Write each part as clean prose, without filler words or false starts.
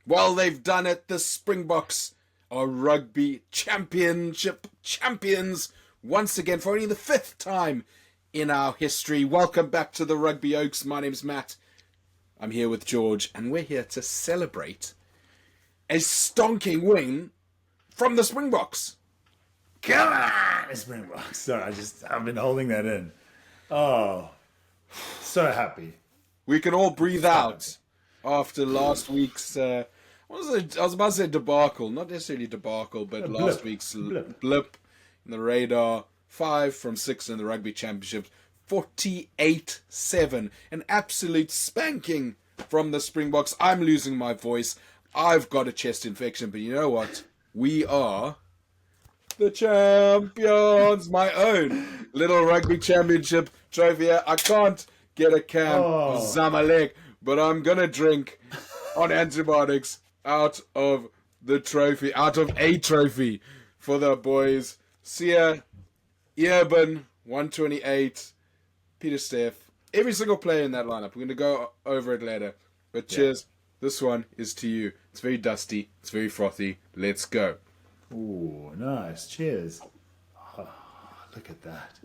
Well, they've done it. The Springboks are Rugby Championship Champions once again for only the 5th time in our history. Welcome back to the Rugby Oaks. My name's Matt. I'm here with George, and we're here to celebrate a stonking win from the Springboks. Come on, Springboks. Sorry, I've been holding that in. Oh, so happy. We can all breathe out after last week's, I was about to say debacle, not necessarily debacle, but last week's blip in the radar. 5 from 6 in the Rugby Championship, 48-7. An absolute spanking from the Springboks. I'm losing my voice. I've got a chest infection, but you know what? We are the champions. My own little Rugby Championship trophy. I can't get a can of Zamalek, but I'm going to drink on antibiotics out of a trophy for the boys. Sia, Earburn, 128, Peter Steff, every single player in that lineup. We're going to go over it later. But cheers. This one is to you. It's very dusty. It's very frothy. Let's go. Ooh, nice. Cheers. Oh, look at that.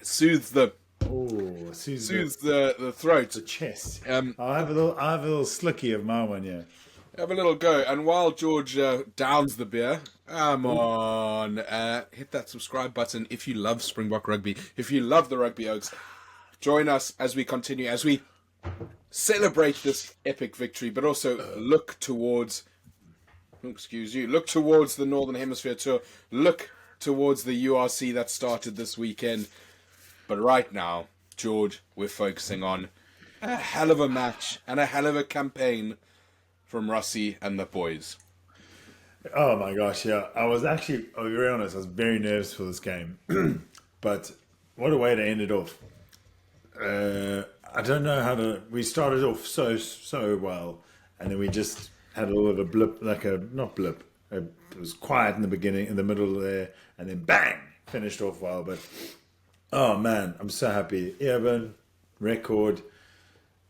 Soothes the throat. The chest. I'll have a little slicky of my one, yeah. Have a little go. And while George downs the beer, come on, hit that subscribe button if you love Springbok Rugby. If you love the Rugby Oaks, join us as we continue, as we celebrate this epic victory, but also look towards the Northern Hemisphere tour, look towards the URC that started this weekend. But right now, George, we're focusing on a hell of a match and a hell of a campaign from Rossi and the boys. Oh my gosh, yeah. I'll be very honest, I was very nervous for this game. But what a way to end it off. I don't know we started off so well, and then we just had a little bit of a blip, it was quiet in the beginning, in the middle there, and then bang, finished off well. But oh man, I'm so happy. Earburn, record.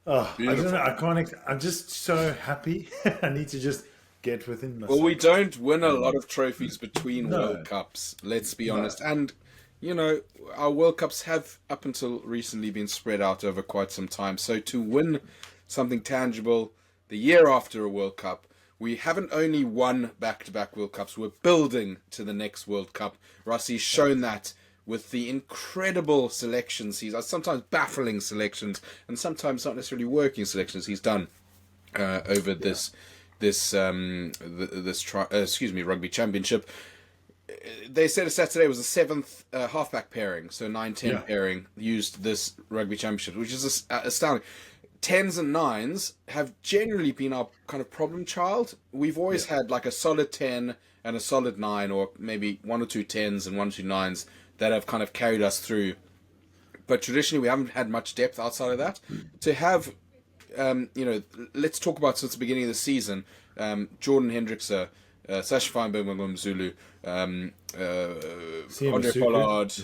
Oh, beautiful. I don't know, I'm just so happy. I need to just get within myself. Well, we don't win a lot of trophies between World Cups, let's be honest. And, you know, our World Cups have, up until recently, been spread out over quite some time. So to win something tangible the year after a World Cup, we haven't only won back-to-back World Cups, we're building to the next World Cup. Rossi's shown that with the incredible selections sometimes baffling selections, and sometimes not necessarily working selections he's done over this Rugby Championship. They said Saturday was the 7th halfback pairing, so 9-10 pairing used this Rugby Championship, which is astounding. 10s and 9s have generally been our kind of problem child. We've always had like a solid 10 and a solid 9, or maybe 1 or 2 10s and 1 or 2 9s that have kind of carried us through. But traditionally, we haven't had much depth outside of that. To have, let's talk about since the beginning of the season, Jordan Hendrickse, Sasha Feinberg, Zulu, Andre Pollard.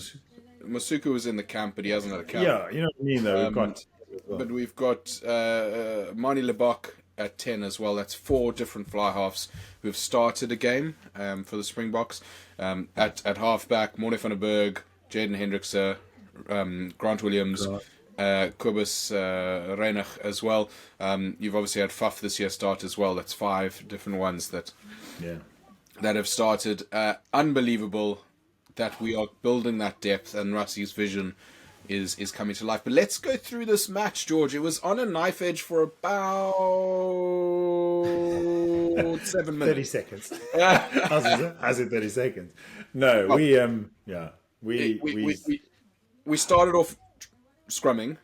Masuku was in the camp, but he hasn't had a camp. Yeah, you know what I mean, though. But we've got Mani Lebok at 10 as well. That's 4 different fly halves who've started a game for the Springboks. At halfback, Morne van der Berg, Jaden Hendrickse, Grant Williams, Kobus Reinach as well. You've obviously had Faf this year start as well. That's 5 different ones that have started. Unbelievable that we are building that depth, and Rossi's vision is coming to life. But let's go through this match, George. It was on a knife edge for about 7 minutes. 30 seconds. I said 30 seconds. No, we started off scrumming,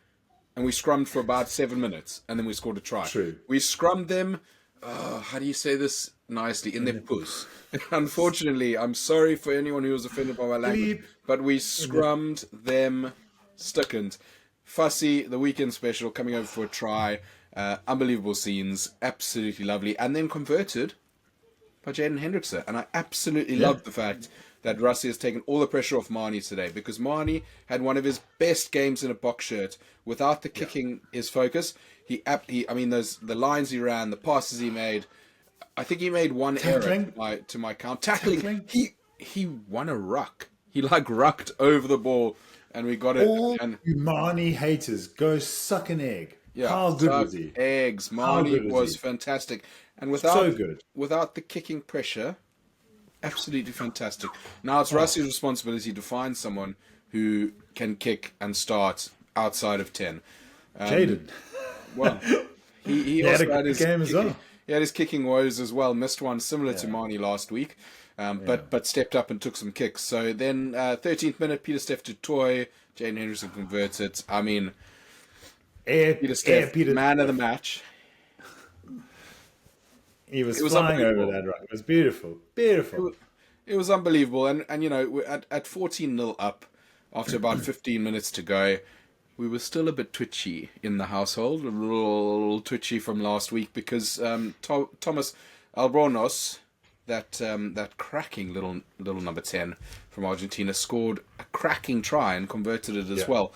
and we scrummed for about 7 minutes, and then we scored a try. True. We scrummed them, how do you say this nicely, in their puss. Unfortunately, I'm sorry for anyone who was offended by my language, but we scrummed them stickend. Fussy, the weekend special, coming over for a try. Unbelievable scenes, absolutely lovely, and then converted by Jaden Hendrickse. And I absolutely love the fact that Rossi has taken all the pressure off Marnie today, because Marnie had one of his best games in a box shirt without the kicking his focus. The lines he ran, the passes he made, I think he made one Tackling? error to my count. Tackling. Tackling? He won a ruck. He like rucked over the ball, and we got it. All And you Marnie haters, go suck an egg. yeah, How good suck was he? eggs. How Marnie good was was he? fantastic, and So good. without the kicking pressure, absolutely fantastic. Now it's Russ's responsibility to find someone who can kick and start outside of 10. Jaden. Well, he had also a had good his game as kicking, well. he had his kicking woes as well. Missed one similar to Marnie last week, but stepped up and took some kicks. So then 13th minute, Peter Steff to Toy. Jaden Henderson converted. I mean, Peter Steff, man of the match. He was flying over unbelievable. that right. It was beautiful. Beautiful. It was unbelievable, and you know, we're at 14-0 up after about 15 minutes to go. We were still a bit twitchy in the household, a little twitchy from last week because Thomas Albronos, that cracking little number 10 from Argentina, scored a cracking try and converted it as well,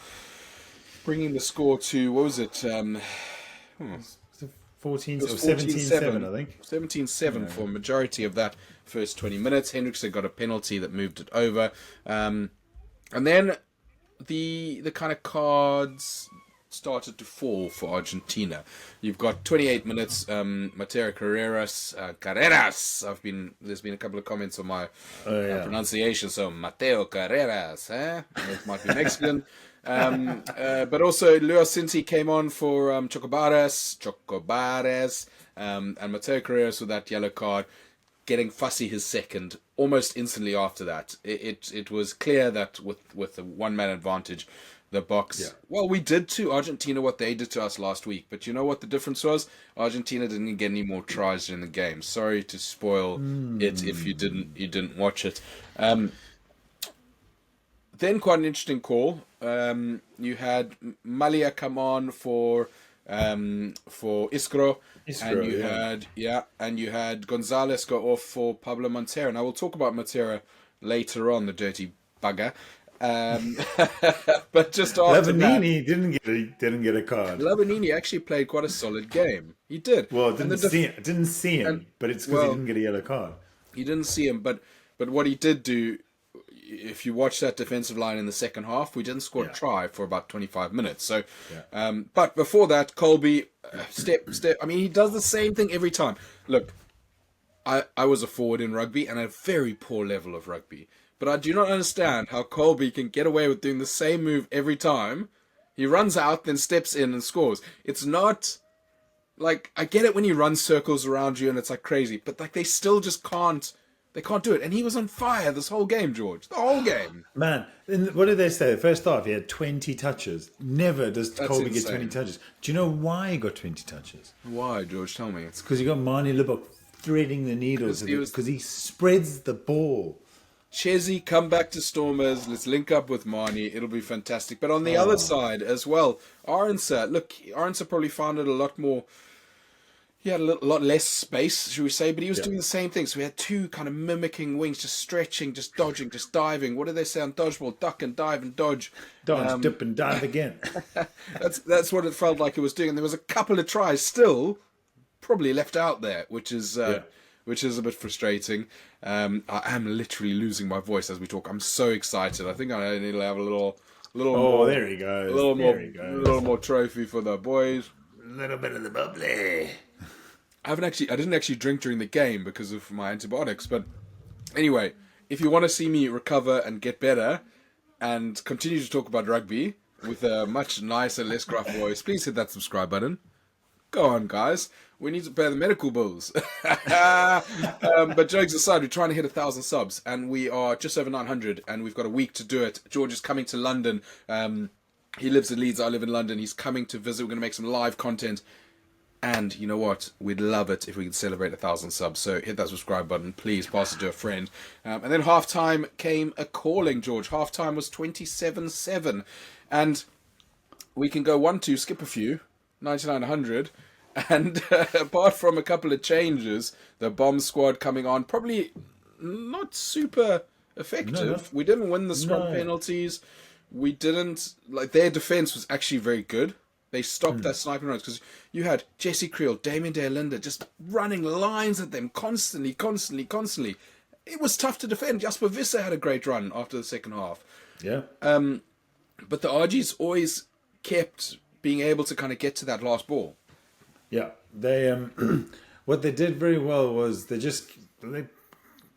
bringing the score to, what was it? 14 It or was 17-7, I think. 17-7 for a majority of that first 20 minutes. Hendrickson got a penalty that moved it over. And then the kind of cards started to fall for Argentina. You've got 28 minutes, Mateo Carreras. There's been a couple of comments on my pronunciation, so Mateo Carreras, it might be Mexican. But also Lua Sinti came on for Chocobares, and Mateo Carreras with that yellow card, getting fussy his second almost instantly after that. It was clear that with the one-man advantage, the Boks, well, we did to Argentina what they did to us last week, but you know what the difference was? Argentina didn't get any more tries in the game. Sorry to spoil it if you didn't watch it. Then quite an interesting call. You had Malia come on for Iskro, and you had Gonzalez go off for Pablo Montero. And I will talk about Montero later on, the dirty bugger. But just after Lavanini didn't get a card. Lavanini actually played quite a solid game. He did. Well, I didn't see him, but it's because he didn't get a yellow card. He didn't see him, but what he did do, if you watch that defensive line in the second half, we didn't score a try for about 25 minutes. So, but before that, Colby, step. I mean, he does the same thing every time. Look, I was a forward in rugby and a very poor level of rugby. But I do not understand how Colby can get away with doing the same move every time. He runs out, then steps in and scores. It's not like, I get it when he runs circles around you and it's like crazy, but like they still just can't. They can't do it. And he was on fire this whole game, George. The whole game. Man, what did they say? The first half, he had 20 touches. Never does Colby get 20 touches. Do you know why he got 20 touches? Why, George? Tell me. It's because you got Marnie Lubbock threading the needles because he spreads the ball. Chesney, come back to Stormers. Let's link up with Marnie. It'll be fantastic. But on the other side as well, Arnser probably found it a lot more. He had a lot less space, should we say, but he was doing the same thing. So we had two kind of mimicking wings, just stretching, just dodging, just diving. What do they say on dodgeball? Duck and dive and dodge. Dodge, dip and dive again. That's what it felt like it was doing. And there was a couple of tries still probably left out there, which is a bit frustrating. I am literally losing my voice as we talk. I'm so excited. I think I need to have a little more. There he goes. A little more trophy for the boys. A little bit of the bubbly. I didn't actually drink during the game because of my antibiotics. But anyway, if you want to see me recover and get better and continue to talk about rugby with a much nicer, less gruff voice, please hit that subscribe button. Go on, guys. We need to pay the medical bills. But jokes aside, we're trying to hit 1,000 subs, and we are just over 900, and we've got a week to do it. George is coming to London. He lives in Leeds. I live in London. He's coming to visit. We're going to make some live content. And you know what? We'd love it if we could celebrate 1,000 subs. So hit that subscribe button. Please pass it to a friend. And then halftime came a calling, George. Halftime was 27-7. And we can go 1-2, skip a few, 99-100. And apart from a couple of changes, the bomb squad coming on, probably not super effective. No. We didn't win the scrum penalties. We didn't, like, their defense was actually very good. They stopped that sniping runs because you had Jesse Creel, Damien De Linda just running lines at them constantly. It was tough to defend. Jasper Visser had a great run after the second half. Yeah. But the RGs always kept being able to kind of get to that last ball. Yeah. They what they did very well was they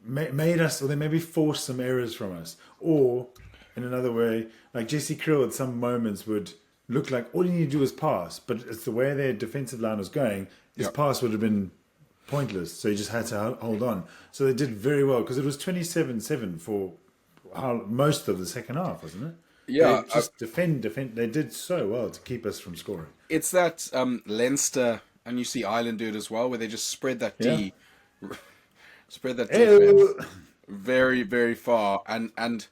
made us, or they maybe forced some errors from us. Or, in another way, like Jesse Krill at some moments would look like all you need to do is pass, but it's the way their defensive line was going, his pass would have been pointless, so he just had to hold on. So they did very well, because it was 27-7 for most of the second half, wasn't it? Yeah. They just defend. They did so well to keep us from scoring. It's that Leinster, and you see Ireland do it as well, where they just spread that defense very, very far, and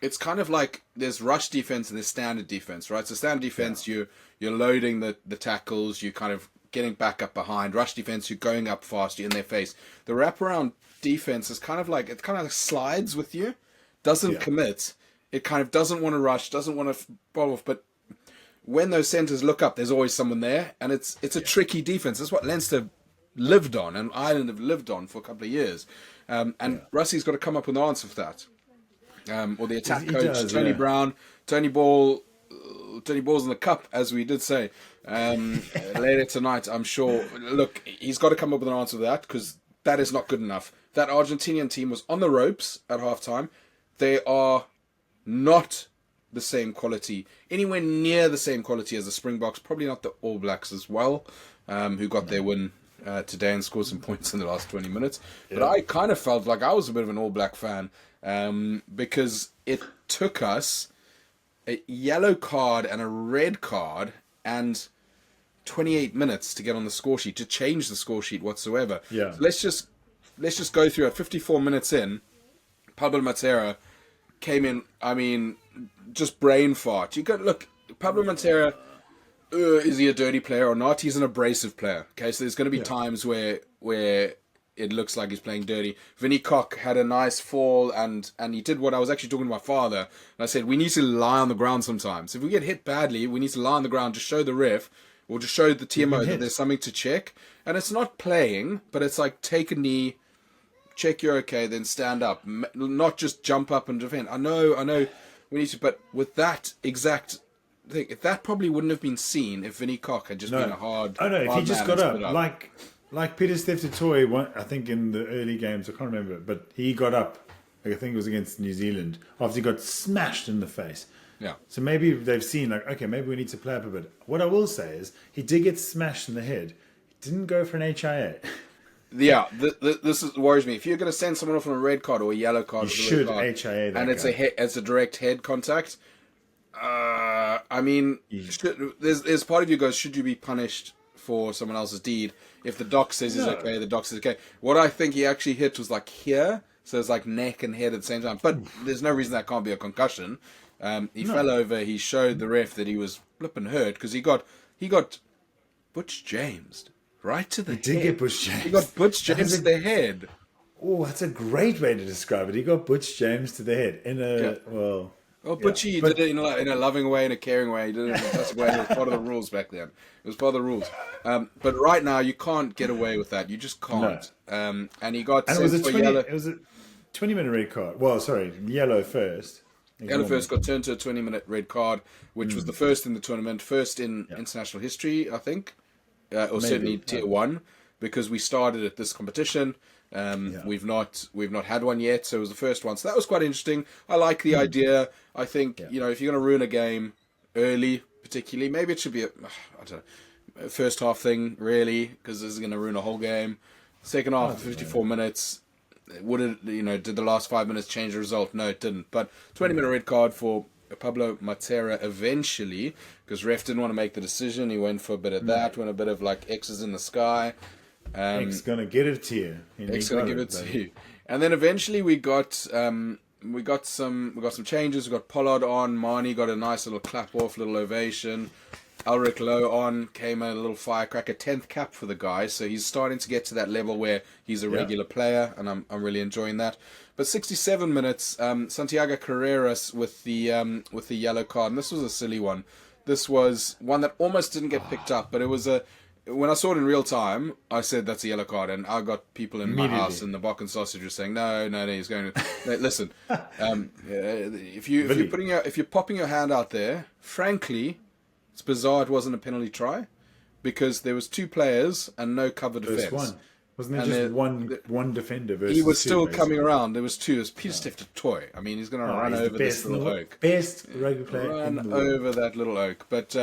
it's kind of like there's rush defense and there's standard defense, right? So standard defense, you're loading the tackles, you're kind of getting back up behind. Rush defense, you're going up fast, you're in their face. The wraparound defense is kind of like slides with you, doesn't commit. It kind of doesn't want to rush, doesn't want to bowl off, but when those centres look up, there's always someone there, and it's a tricky defense. That's what Leinster lived on, and Ireland have lived on for a couple of years. And Russie's got to come up with an answer for that. Or the attack coach, Tony Brown, Tony Ball's in the cup, as we did say later tonight, I'm sure. Look, he's got to come up with an answer to that, because that is not good enough. That Argentinian team was on the ropes at halftime. They are not the same quality, anywhere near the same quality as the Springboks, probably not the All Blacks as well, who got their win today and scored some points in the last 20 minutes. But I kind of felt like I was a bit of an All Black fan, because it took us a yellow card and a red card and 28 minutes to get on the score sheet, to change the score sheet whatsoever. Yeah. So let's just go through it. 54 minutes in, Pablo Matera came in, I mean, just brain fart. You got look, Pablo Matera, is he a dirty player or not? He's an abrasive player. Okay, so there's going to be times where it looks like he's playing dirty. Vinnie Koch had a nice fall, and he did what I was actually talking to my father. And I said, we need to lie on the ground sometimes. If we get hit badly, we need to lie on the ground to show the ref or to show the TMO that there's something to check. And it's not playing, but it's like take a knee, check you're okay, then stand up. Not just jump up and defend. I know we need to, but with that exact thing, that probably wouldn't have been seen if Vinnie Koch had just been a hard. Oh no, if he just got up, up. Like Peter Steph-Toy, I think in the early games, I can't remember, but he got up. I think it was against New Zealand after he got smashed in the face. Yeah. So maybe they've seen okay, maybe we need to play up a bit. What I will say is he did get smashed in the head. He didn't go for an HIA. Yeah, this worries me. If you're going to send someone off on a red card or a yellow card, you should HIA that and it's it's a direct head contact. I mean, there's part of you goes, should you be punished for someone else's deed? If the doc says he's okay, the doc says okay. What I think he actually hit was like here, so it's like neck and head at the same time. But there's no reason that can't be a concussion. He fell over. He showed the ref that he was flipping hurt because he got Butch Jamesed right to the head. He did get Butch James. He got Butch James to the head. Oh, that's a great way to describe it. He got Butch James to the head in a well. Oh, Butchie did it in a loving way, in a caring way. He did it in a fantastic way. It was part of the rules back then. It was part of the rules. But right now, you can't get away with that. You just can't. No. And he got sent for yellow. It was a 20-minute red card. Well, sorry, yellow first. Yellow first got turned to a 20-minute red card, which was the first in the tournament, first in international history, I think, or certainly Tier 1, because we started at this competition. We've not had one yet, so it was the first one. So that was quite interesting. I like the idea. I think if you're going to ruin a game early, particularly, maybe it should be a first half thing, really, because this is going to ruin a whole game. Second half, 54 minutes. Would it? Did the last 5 minutes change the result? No, it didn't. But 20-minute red card for Pablo Matera eventually, because ref didn't want to make the decision. He went for a bit of that, went a bit of like X's in the sky. X gonna give it to you. X gonna give it to you. And then eventually we got some changes. We got Pollard on. Marnie got a nice little clap off, little ovation. Ulrich Lowe on, came a little firecracker, 10th cap for the guy. So he's starting to get to that level where he's a regular player, and I'm really enjoying that. But 67 minutes, Santiago Carreras with the yellow card, and this was a silly one. this was one that almost didn't get picked up, but it was a. When I saw it in real time, I said that's a yellow card, and I got people in my house in the Bok and Sausage were saying, no, he's going to listen. If you're popping your hand out there, frankly, it's bizarre it wasn't a penalty try, because there was 2 players and no cover defense. Wasn't there just one defender versus he was still basically coming around. There was 2. It was Peter Stefan Toy. I mean, he's going to run over this little oak. Best rugby player Run in the world. over that little oak. But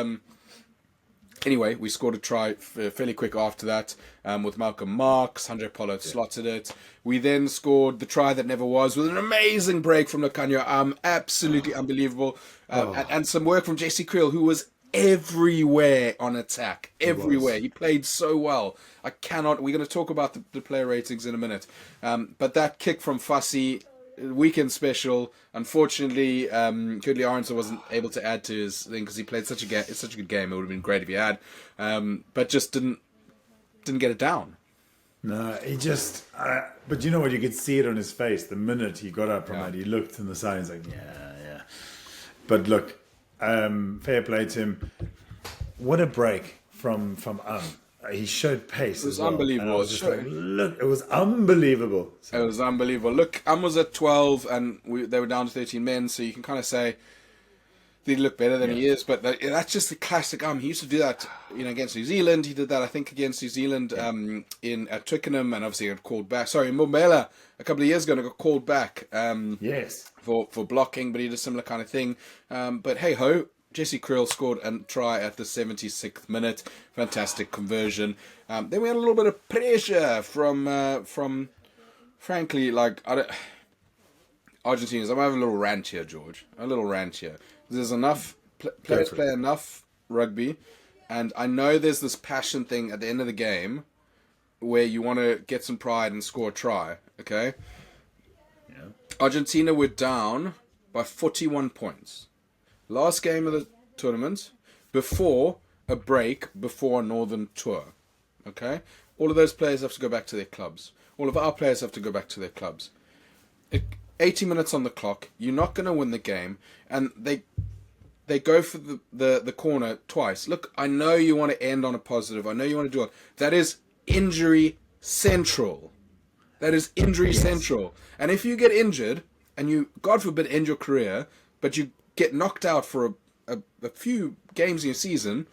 anyway, we scored a try fairly quick after that with Malcolm Marx. Andre Pollard slotted it. We then scored the try that never was with an amazing break from Lekanyo. Absolutely unbelievable. And some work from Jesse Creel, who was everywhere on attack. Everywhere. He played so well. We're going to talk about the player ratings in a minute. But that kick from Fussy, weekend special. Unfortunately, Kudley Arendse wasn't able to add to his thing because he played such a good game. It would have been great if he had, but just didn't get it down. No, he just. But you know what? You could see it on his face the minute he got up from it. He looked in the side. He's like, yeah. But look, fair play to him. What a break from he showed pace. It was unbelievable. Look, it was unbelievable. It was unbelievable. Look, was at 12 and they were down to 13 men, so you can kind of say he looked better than he is, but that's just the classic He used to do that, against New Zealand. He did that, I think, against New Zealand at Twickenham, and obviously got called back. Sorry, Mbombela a couple of years ago got called back for blocking, but he did a similar kind of thing. But hey-ho, Jesse Creel scored a try at the 76th minute. Fantastic conversion. Then we had a little bit of pressure from frankly, Argentinians. I'm going to have a little rant here, George. A little rant here. There's enough players play enough rugby, and I know there's this passion thing at the end of the game where you want to get some pride and score a try, okay? Yeah. Argentina were down by 41 points. Last game of the tournament, before a break, before a Northern Tour, okay? All of those players have to go back to their clubs. All of our players have to go back to their clubs. 80 minutes on the clock, you're not going to win the game, and they go for the corner twice. Look, I know you want to end on a positive. I know you want to do it. That is injury central. Central. And if you get injured, and you, God forbid, end your career, but you get knocked out for a few games in your season,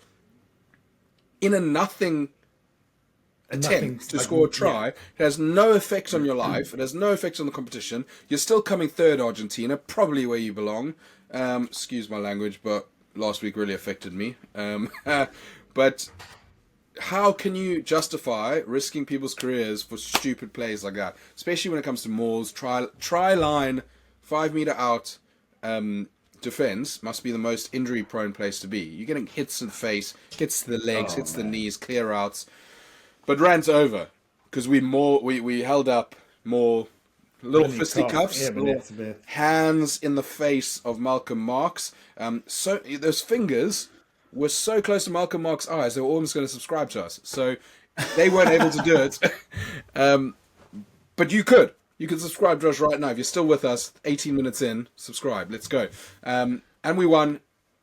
in a nothing attempt to score a try. It has no effect on your life. It has no effect on the competition. You're still coming third, Argentina, probably where you belong. Excuse my language, but last week really affected me. But how can you justify risking people's careers for stupid plays like that? Especially when it comes to mauls, try line, 5 meter out. Defense must be the most injury-prone place to be. You're getting hits in the face, hits to the legs, hits the knees, clear outs. But rant's over because we held up more little fisticuffs, little hands in the face of Malcolm Marx. So those fingers were so close to Malcolm Marx's eyes, they were almost going to subscribe to us. So they weren't able to do it. But you could. You can subscribe to us right now. If you're still with us, 18 minutes in, subscribe. Let's go. And we won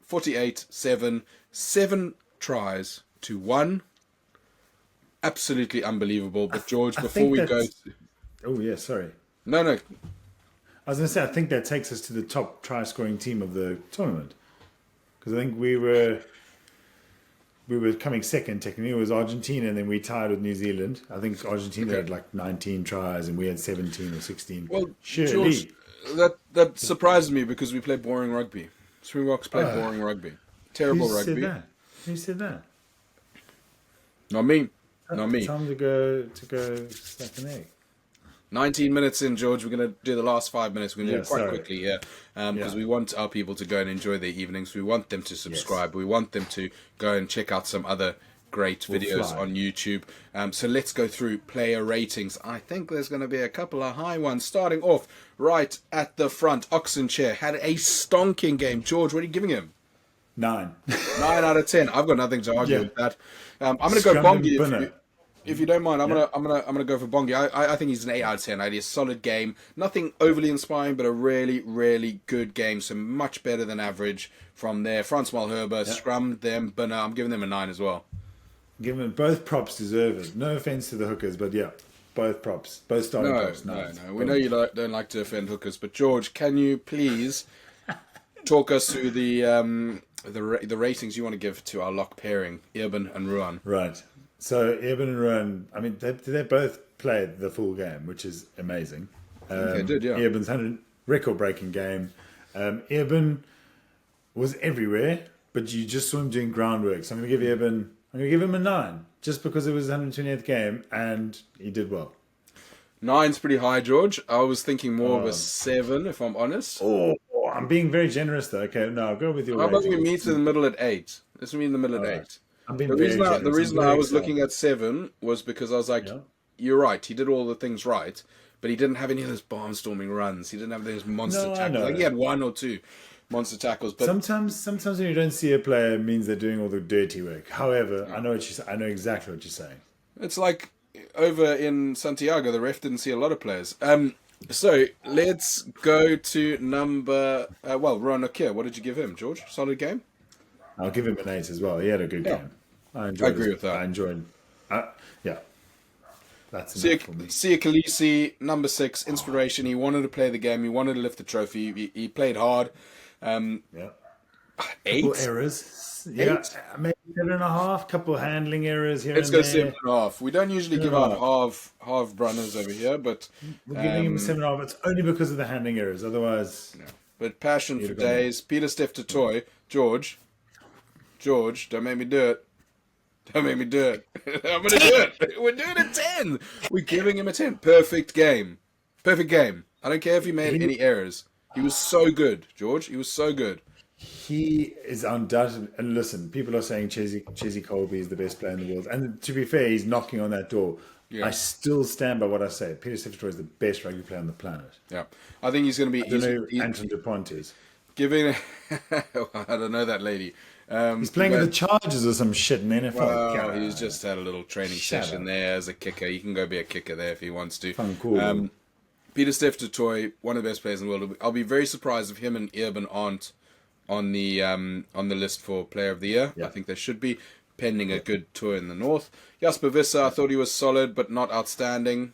48-7. 7 tries to 1. Absolutely unbelievable. But George, before we go... Oh, yeah, sorry. No. I was going to say, I think that takes us to the top try-scoring team of the tournament. Because I think we were coming second, technically. It was Argentina, and then we tied with New Zealand. I think Argentina had like 19 tries, and we had 17 or 16. Well, George, that surprised me because we play boring rugby. Springboks play boring rugby. Terrible rugby. Who said that? Not me. Not me. Time to go stack an egg. 19 minutes in, George. We're going to do the last 5 minutes. We're going to do it quite quickly here because we want our people to go and enjoy their evenings. We want them to subscribe. Yes. We want them to go and check out some other great videos on YouTube. So let's go through player ratings. I think there's going to be a couple of high ones. Starting off right at the front, Oxenchair had a stonking game. George, what are you giving him? 9. 9 out of 10. I've got nothing to argue with that. I'm going to go Bongi. if you don't mind, I'm gonna go for Bongi. I think he's an 8 out of 10. I had a solid game, nothing overly inspiring, but a really, really good game. So much better than average from there. Franz Malherbe scrummed them, but no, I'm giving them a 9 as well. Give them both props deserve it. No offense to the hookers, but yeah, both props, both starting props. No. We know you don't like to offend hookers, but George, can you please talk us through the ratings you want to give to our lock pairing, Eben and Ruan? Right. So Eben and Ruan, I mean, they both played the full game, which is amazing. They did, yeah. Eben's had a record-breaking game. Eben was everywhere, but you just saw him doing groundwork. So I'm going to give him a 9, just because it was his 120th game, and he did well. 9's pretty high, George. I was thinking more of a 7, if I'm honest. Oh, I'm being very generous, though. Okay, no, I'll go with your How about rating. we meet in the middle at 8? Let's meet in the middle at 8. I'm being The very reason generous. I was looking at 7 was because I was like, you're right, he did all the things right, but he didn't have any of those barnstorming runs. He didn't have those monster tackles. Like he had 1 or 2 monster tackles. But sometimes when you don't see a player, it means they're doing all the dirty work. However, I know exactly what you're saying. It's like over in Santiago, the ref didn't see a lot of players. So let's go to number. Ruan Nokia. What did you give him, George? Solid game. I'll give him an 8 as well. He had a good game. I agree with that. I enjoyed. That's Sia enough for me. Khaleesi, number 6, inspiration. He wanted to play the game. He wanted to lift the trophy. He played hard. 8 Couple errors. Yeah, maybe 7.5. Couple handling errors here. Let's and go there. 7.5. We don't usually give out half runners over here, but We're giving him a 7.5. It's only because of the handling errors. Otherwise, but passion for days. Peter Steph to toy. George, don't make me do it. Don't make me do it. I'm going to do it. We're doing a 10. We're giving him a 10. Perfect game. Perfect game. I don't care if he made any errors. He was so good, George. He was so good. he is undoubtedly. And listen, people are saying Chizzy Colby is the best player in the world. And to be fair, he's knocking on that door. Yeah. I still stand by what I say. Peter Steph is the best rugby player on the planet. Yeah. I think he's going to be... Anton DuPontes. Giving... I don't know that lady. He's playing with the Chargers or some shit in the NFL. Well, he's just had a little training session there as a kicker. He can go be a kicker there if he wants to. Cool. Peter Steph Toy, one of the best players in the world. I'll be very surprised if him and Irvin aren't on the list for Player of the Year. Yeah. I think they should be, pending a good tour in the North. Jasper Visser, I thought he was solid, but not outstanding.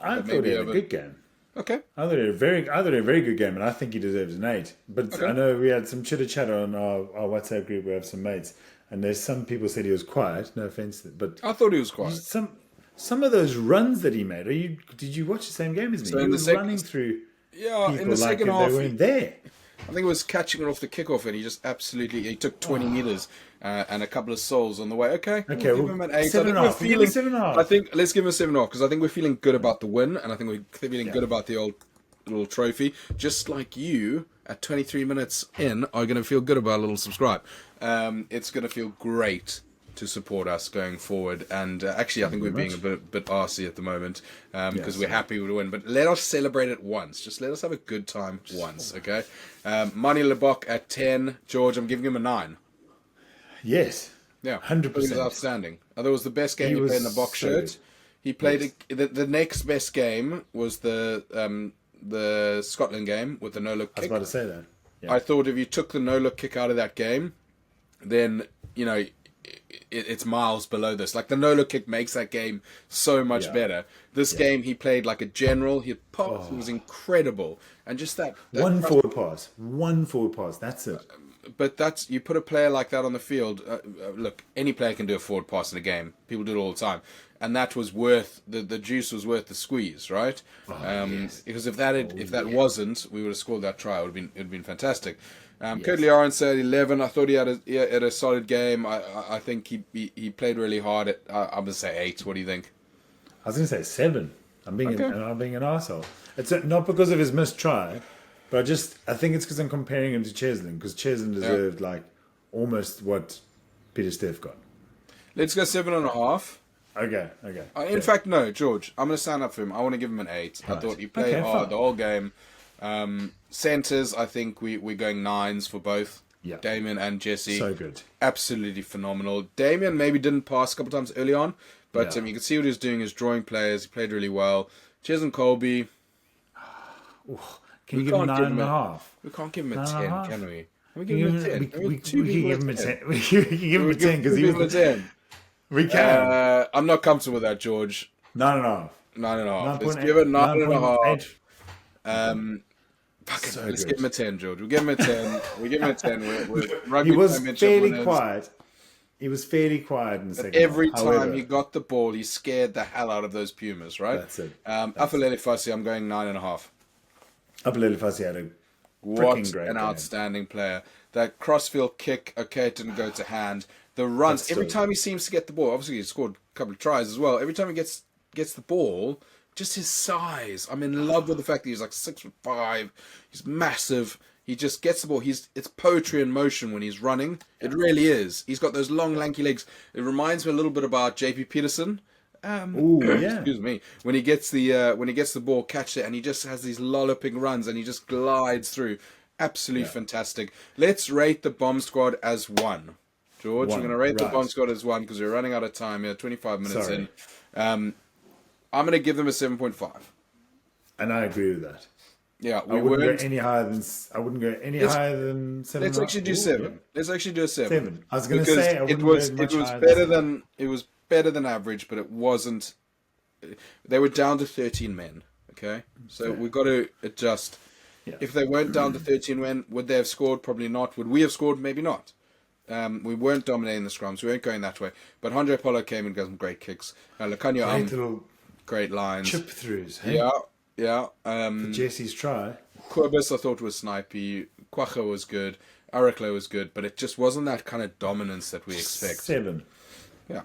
I thought he had a good game. Okay. I thought he had a very good game, and I think he deserves an 8. But okay. I know we had some chitter-chatter on our WhatsApp group. We have some mates, and there's some people said he was quiet. No offense, but I thought he was quiet. Some of those runs that he made. Did you watch the same game as me? So he was running through. Yeah, in the second half, they weren't there. I think it was catching it off the kickoff, and he just he took 20 meters and a couple of souls on the way. Okay, we'll give him an 8. 7.5. I think let's give him a 7.5 because I think we're feeling good about the win, and I think we're feeling good about the old little trophy. Just like you, at 23 minutes in, are going to feel good about a little subscribe. It's going to feel great to support us going forward, and actually I think we're being a bit arsey at the moment because we're happy with the win, but let us celebrate it once. Just let us have a good time once, okay? Mani Lebok at 10. George, I'm giving him a 9. Yes. Yeah, 100%. He was outstanding. That was the best game he played in the Boks shirt. He played the next best game was the Scotland game with the no-look kick. I was about to say that. Yeah. I thought if you took the no-look kick out of that game, then, it's miles below this. Like, the no-look kick makes that game so much better. This game, he played like a general. He popped. It was incredible. And just that one forward pass. That's it. But you put a player like that on the field. Look, any player can do a forward pass in a game. People do it all the time. And that was worth the juice was worth the squeeze, right? Because if that wasn't, we would have scored that try. It would have been fantastic. Curtly Aronson at 11. I thought he had a solid game. I think he played really hard. I'm gonna say 8. What do you think? I was gonna say 7. I'm being an arsehole. It's not because of his missed try, but I think it's because I'm comparing him to Cheslin, because Cheslin deserved like almost what Peter Steph got. Let's go 7.5. Okay. In fact, no, George. I'm going to stand up for him. I want to give him an 8. Right. I thought he played hard the whole game. Centers, I think we're going 9s for both. Yeah. Damien and Jesse. So good. Absolutely phenomenal. Damien maybe didn't pass a couple times early on, But Yeah. you can see what he was doing. He was drawing players. He played really well. Ches and Colby. Can you give him 9.5? We can't give him a 9.5? 10, can we? Can we give him a 10? We Two can people give him a 10. We can give him We a 10 because give he him a was. 10. We can. I'm not comfortable with that, George. 9.5. 9.5. Let's 9.8. give it 9.5. 9.8. Fuck it, So let's good. give him a 10, George. We'll give him a 10. We'll give him a 10. We're Rugby He was Championship fairly winners. quiet. He was fairly quiet in the second Every half. time However, he got the ball, he scared the hell out of those Pumas, right? That's it. Afalele Fassi, I'm going 9.5. Abulele Fassi had a What freaking great an game. outstanding player. That crossfield kick, okay, it didn't go to hand. The runs, But every still. time he seems to get the ball, obviously he scored a couple of tries as well. Every time he gets the ball, just his size. I'm in love with the fact that he's like 6'5". He's massive. He just gets the ball. It's poetry in motion when he's running. It really is. He's got those long, lanky legs. It reminds me a little bit about JP Peterson. Ooh, yeah. Excuse me. When he gets the ball, catch it, and he just has these lolloping runs, and he just glides through. Absolutely fantastic. Let's rate the bomb squad as 1. George, One, we're going to rate the right. bomb squad as 1 because we're running out of time here. 25 minutes Sorry. in. I'm going to give them a 7.5. And I agree with that. Yeah, I we wouldn't weren't. go any higher than. I wouldn't go any higher than 7. Let's actually do 7. Let's actually do a 7. 7. I was going to Because say I it wouldn't was go much it was higher better than than it was better than average, but it wasn't. They were down to 13 men. Okay, so we've got to adjust. Yeah. If they weren't down to 13 men, would they have scored? Probably not. Would we have scored? Maybe not. We weren't dominating the scrums. We weren't going that way. But Andre Polo came and got some great kicks. Lacanio, great little great lines. chip throughs. Hey? Yeah. Jesse's try. Quibus I thought was snipey. Quacha was good. Araklo was good, but it just wasn't that kind of dominance that we expect. 7. Yeah,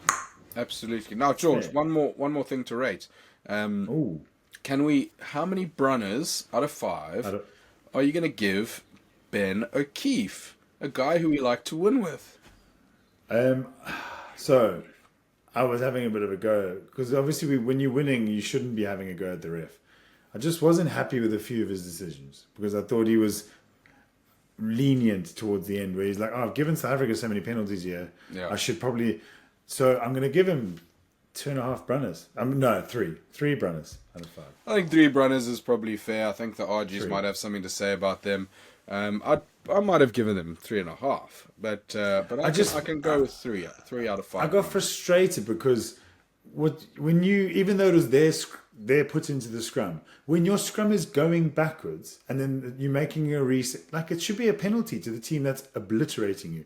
absolutely. Now, George, Fair. one more thing to rate. Ooh. Can we? How many Brunners out of 5 are you going to give Ben O'Keefe, a guy who we like to win with? So, I was having a bit of a go because obviously when you're winning, you shouldn't be having a go at the ref. I just wasn't happy with a few of his decisions because I thought he was lenient towards the end where he's like, oh, I've given South Africa so many penalties here. Yeah. I should probably... So I'm going to give him 2.5 Brunners. No, 3. 3 Brunners out of 5. I think 3 Brunners is probably fair. I think the RGs 3. might have something to say about them. I might have given them 3.5, but I can go with 3 out of 5. I got frustrated because when you, even though it was they're put into the scrum, when your scrum is going backwards and then you're making a reset, like it should be a penalty to the team that's obliterating you.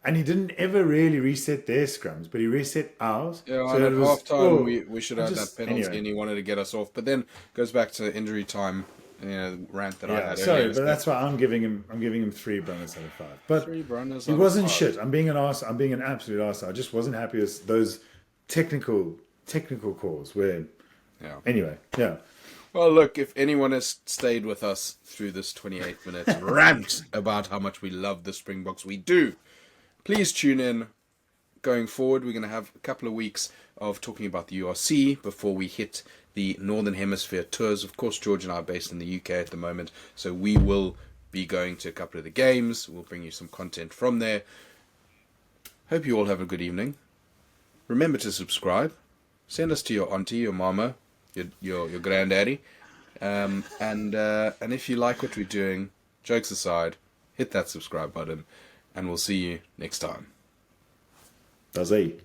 And he didn't ever really reset their scrums, but he reset ours. Yeah, So and at it was, half time we should have just- that penalty, anyway. and he wanted to get us off. But then goes back to injury time, rant that I Yeah, had sorry, earlier. but that's why I'm giving him 3 Brunners out of 5. But 3 Brunners he out of wasn't 5. shit. I'm being an arse. I'm being an absolute arse. I just wasn't happy with those technical calls. Where anyway, yeah. Well, look, if anyone has stayed with us through this 28 minutes rant about how much we love the Springboks, we do. Please tune in. Going forward, we're going to have a couple of weeks of talking about the URC before we hit the Northern Hemisphere tours. Of course, George and I are based in the UK at the moment, so we will be going to a couple of the games. We'll bring you some content from there. Hope you all have a good evening. Remember to subscribe. Send us to your auntie, your mama, your granddaddy. And if you like what we're doing, jokes aside, hit that subscribe button. And we'll see you next time. That's it.